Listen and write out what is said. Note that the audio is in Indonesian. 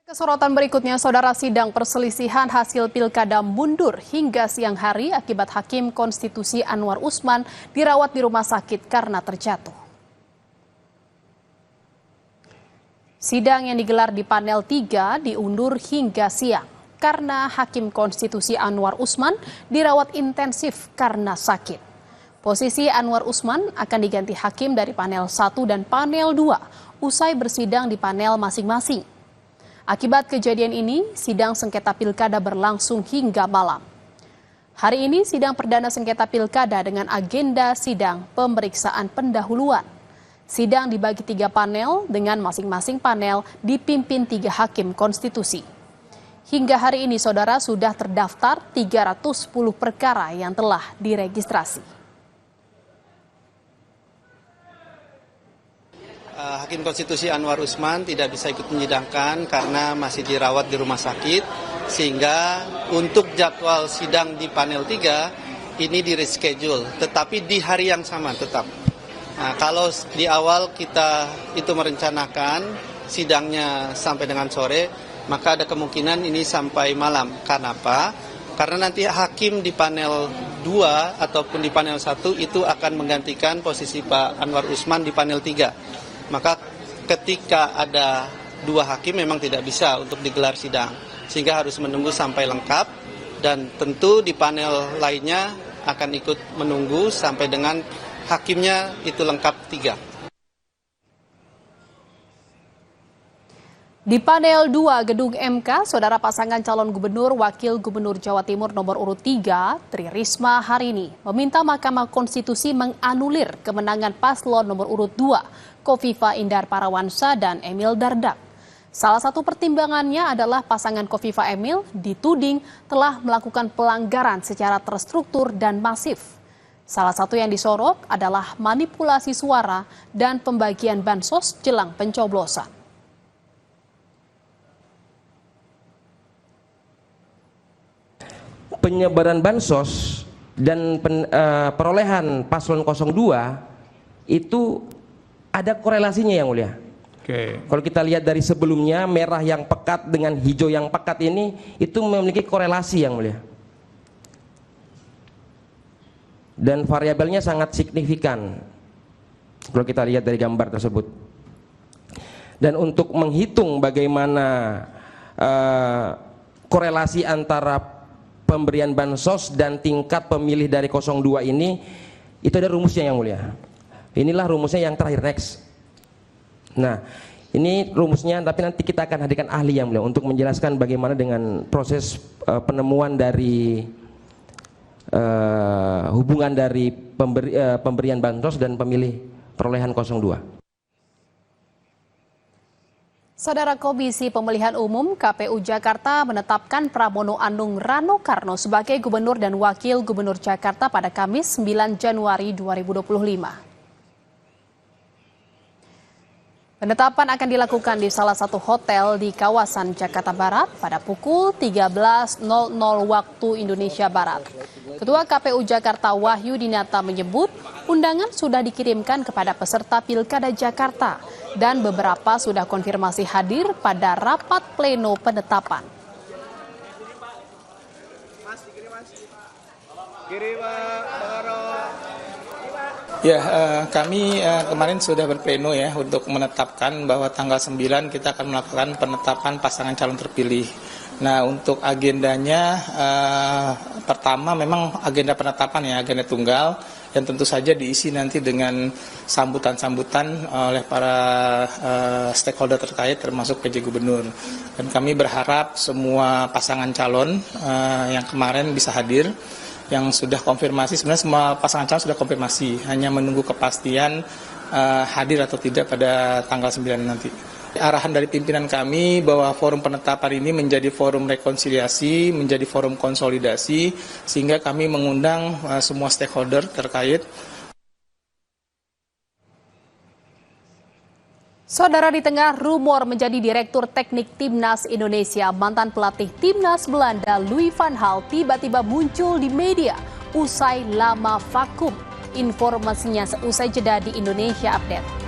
Kesorotan berikutnya, saudara, sidang perselisihan hasil pilkada mundur hingga siang hari akibat Hakim Konstitusi Anwar Usman dirawat di rumah sakit karena terjatuh. Sidang yang digelar di panel 3 diundur hingga siang karena Hakim Konstitusi Anwar Usman dirawat intensif karena sakit. Posisi Anwar Usman akan diganti hakim dari panel 1 dan panel 2 usai bersidang di panel masing-masing. Akibat kejadian ini, sidang sengketa pilkada berlangsung hingga malam. Hari ini sidang perdana sengketa pilkada dengan agenda sidang pemeriksaan pendahuluan. Sidang dibagi 3 panel dengan masing-masing panel dipimpin 3 hakim konstitusi. Hingga hari ini, saudara, sudah terdaftar 310 perkara yang telah diregistrasi. Hakim Konstitusi Anwar Usman tidak bisa ikut menyidangkan karena masih dirawat di rumah sakit, sehingga untuk jadwal sidang di panel 3 ini di reschedule, tetapi di hari yang sama tetap. Nah, kalau di awal kita itu merencanakan sidangnya sampai dengan sore, maka ada kemungkinan ini sampai malam. Karena apa? Karena nanti hakim di panel 2 ataupun di panel 1 itu akan menggantikan posisi Pak Anwar Usman di panel 3. Maka ketika ada 2 hakim memang tidak bisa untuk digelar sidang, sehingga harus menunggu sampai lengkap, dan tentu di panel lainnya akan ikut menunggu sampai dengan hakimnya itu lengkap 3. Di panel 2 gedung MK, saudara, pasangan calon gubernur Wakil Gubernur Jawa Timur nomor urut 3, Tri Risma hari ini meminta Mahkamah Konstitusi menganulir kemenangan paslon nomor urut 2, Kofifa Indar Parawansa dan Emil Dardak. Salah satu pertimbangannya adalah pasangan Kofifa Emil dituding telah melakukan pelanggaran secara terstruktur dan masif. Salah satu yang disorot adalah manipulasi suara dan pembagian bansos jelang pencoblosan. Penyebaran bansos dan perolehan paslon 02 itu ada korelasinya, yang mulia. Kalau kita lihat dari sebelumnya, merah yang pekat dengan hijau yang pekat ini itu memiliki korelasi, yang mulia. Dan variabelnya sangat signifikan kalau kita lihat dari gambar tersebut. Dan untuk menghitung bagaimana korelasi antara pemberian bansos dan tingkat pemilih dari 02 ini, itu ada rumusnya, yang mulia. Inilah rumusnya yang terakhir, next. Nah, ini rumusnya, tapi nanti kita akan hadirkan ahli, yang mulia, untuk menjelaskan bagaimana dengan proses penemuan dari hubungan dari pemberian bansos dan pemilih perolehan 02. Saudara, Komisi Pemilihan Umum KPU Jakarta menetapkan Pramono Anung Rano Karno sebagai Gubernur dan Wakil Gubernur Jakarta pada Kamis 9 Januari 2025. Penetapan akan dilakukan di salah satu hotel di kawasan Jakarta Barat pada pukul 13.00 waktu Indonesia Barat. Ketua KPU Jakarta Wahyu Dinata menyebut undangan sudah dikirimkan kepada peserta Pilkada Jakarta dan beberapa sudah konfirmasi hadir pada rapat pleno penetapan. Ya, kami kemarin sudah berpleno ya untuk menetapkan bahwa tanggal 9 kita akan melakukan penetapan pasangan calon terpilih. Nah, untuk agendanya pertama memang agenda penetapan ya, agenda tunggal yang tentu saja diisi nanti dengan sambutan-sambutan oleh para stakeholder terkait termasuk PJ Gubernur. Dan kami berharap semua pasangan calon yang kemarin bisa hadir, yang sudah konfirmasi, sebenarnya semua pasangan calon sudah konfirmasi, hanya menunggu kepastian hadir atau tidak pada tanggal 9 nanti. Arahan dari pimpinan kami bahwa forum penetapan ini menjadi forum rekonsiliasi, menjadi forum konsolidasi, sehingga kami mengundang semua stakeholder terkait. Saudara, di tengah rumor menjadi Direktur Teknik Timnas Indonesia, mantan pelatih Timnas Belanda Louis van Gaal tiba-tiba muncul di media usai lama vakum. Informasinya seusai jeda di Indonesia Update.